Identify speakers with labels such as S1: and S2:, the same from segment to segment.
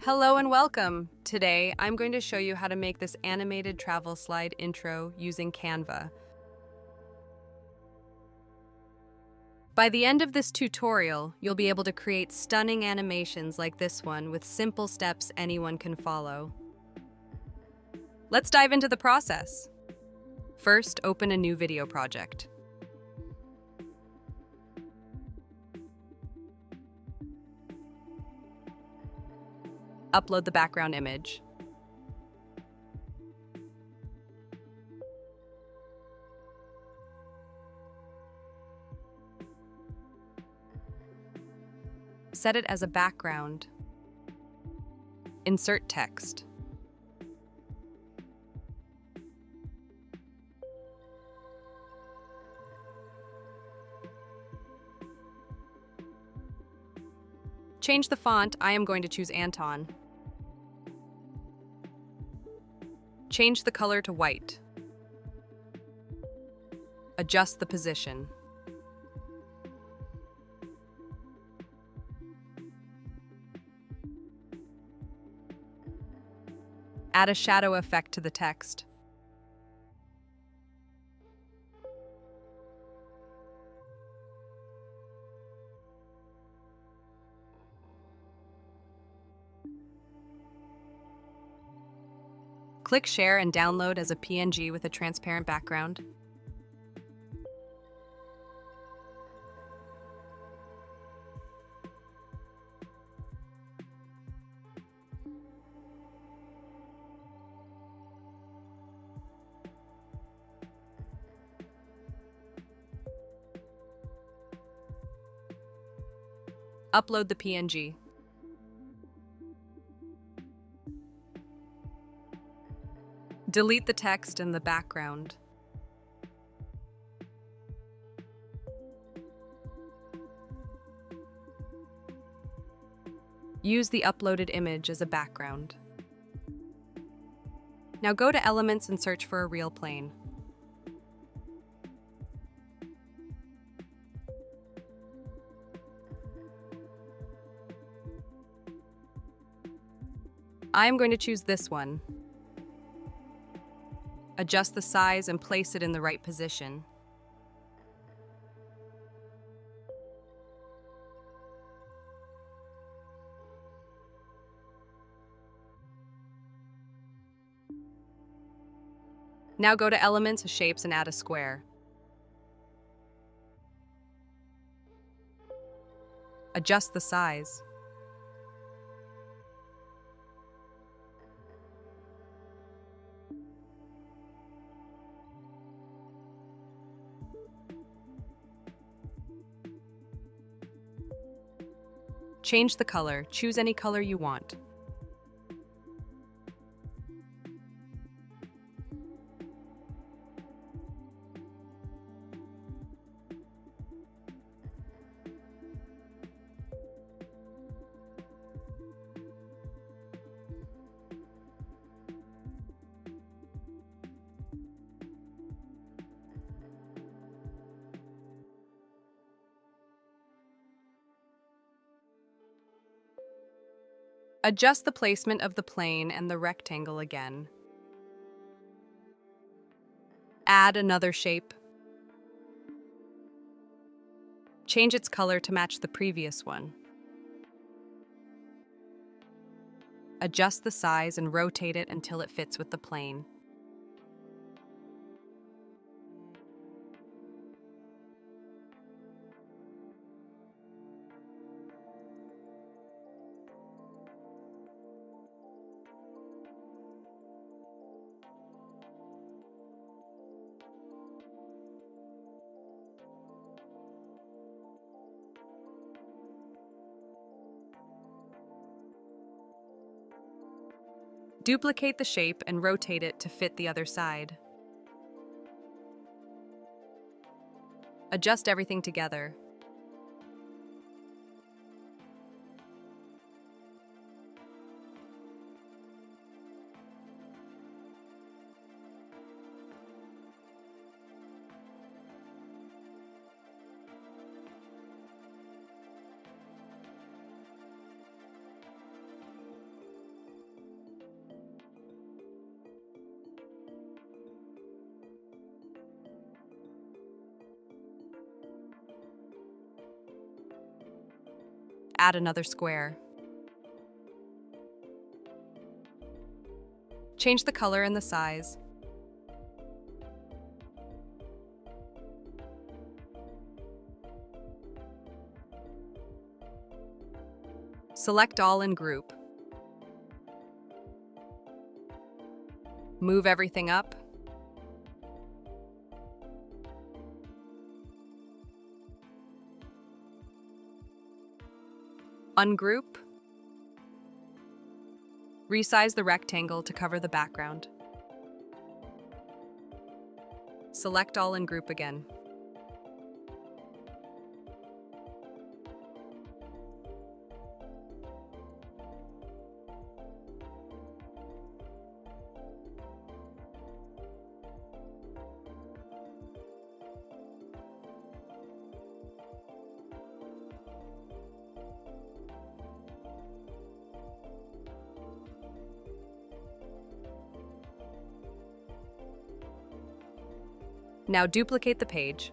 S1: Hello and welcome! Today, I'm going to show you how to make this animated travel slide intro using Canva. By the end of this tutorial, you'll be able to create stunning animations like this one with simple steps anyone can follow. Let's dive into the process. First, open a new video project. Upload the background image. Set it as a background. Insert text. Change the font. I am going to choose Anton. Change the color to white. Adjust the position. Add a shadow effect to the text. Click Share and download as a PNG with a transparent background. Upload the PNG. Delete the text in the background. Use the uploaded image as a background. Now go to Elements and search for a real plane. I'm going to choose this one. Adjust the size and place it in the right position. Now go to Elements, Shapes, and add a square. Adjust the size. Change the color. Choose any color you want. Adjust the placement of the plane and the rectangle again. Add another shape. Change its color to match the previous one. Adjust the size and rotate it until it fits with the plane. Duplicate the shape and rotate it to fit the other side. Adjust everything together. Add another square. Change the color and the size. Select all and group. Move everything up. Ungroup. Resize the rectangle to cover the background. Select all and group again. Now duplicate the page.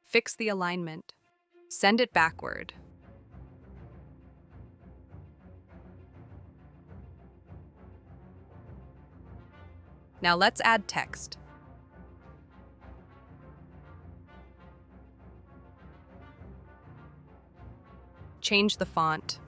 S1: Fix the alignment. Send it backward. Now let's add text. Change the font.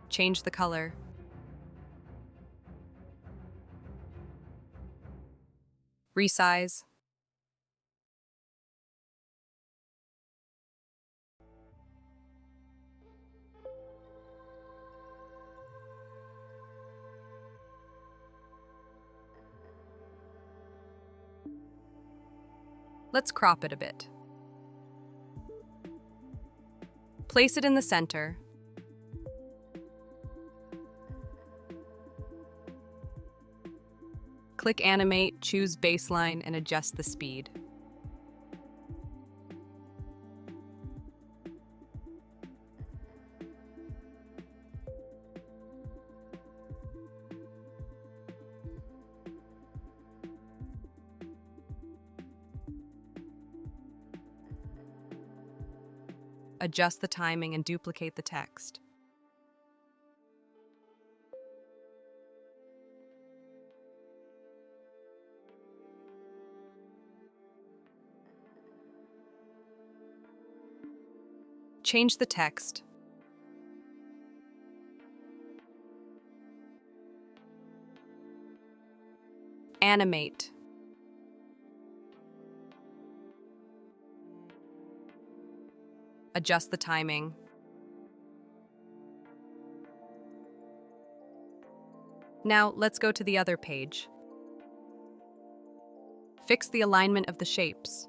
S1: Change the color. Resize. Let's crop it a bit. Place it in the center. Click Animate, choose Baseline, and adjust the speed. Adjust the timing and duplicate the text. Change the text. Animate. Adjust the timing. Now, let's go to the other page. Fix the alignment of the shapes.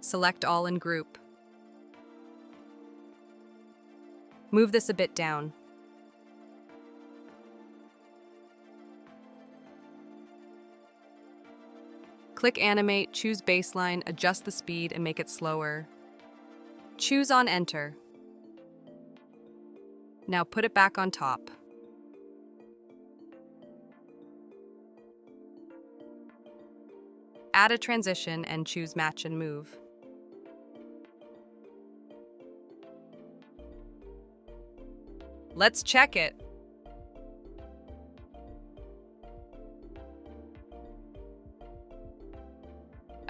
S1: Select all and group. Move this a bit down. Click Animate, choose Baseline, adjust the speed, and make it slower. Choose on Enter. Now put it back on top. Add a transition and choose Match and Move. Let's check it.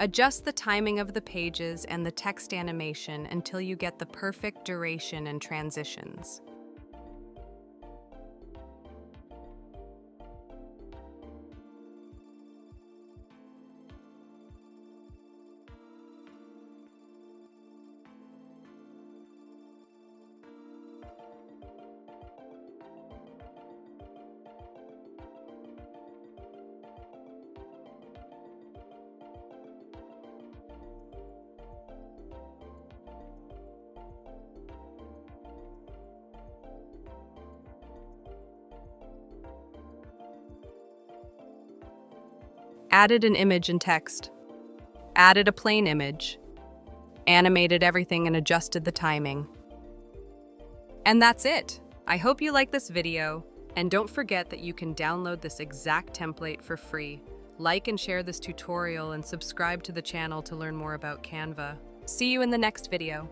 S1: Adjust the timing of the pages and the text animation until you get the perfect duration and transitions. added an image and text, added a plain image, animated everything and adjusted the timing. And that's it. I hope you like this video, and don't forget that you can download this exact template for free. Like and share this tutorial and subscribe to the channel to learn more about Canva. See you in the next video.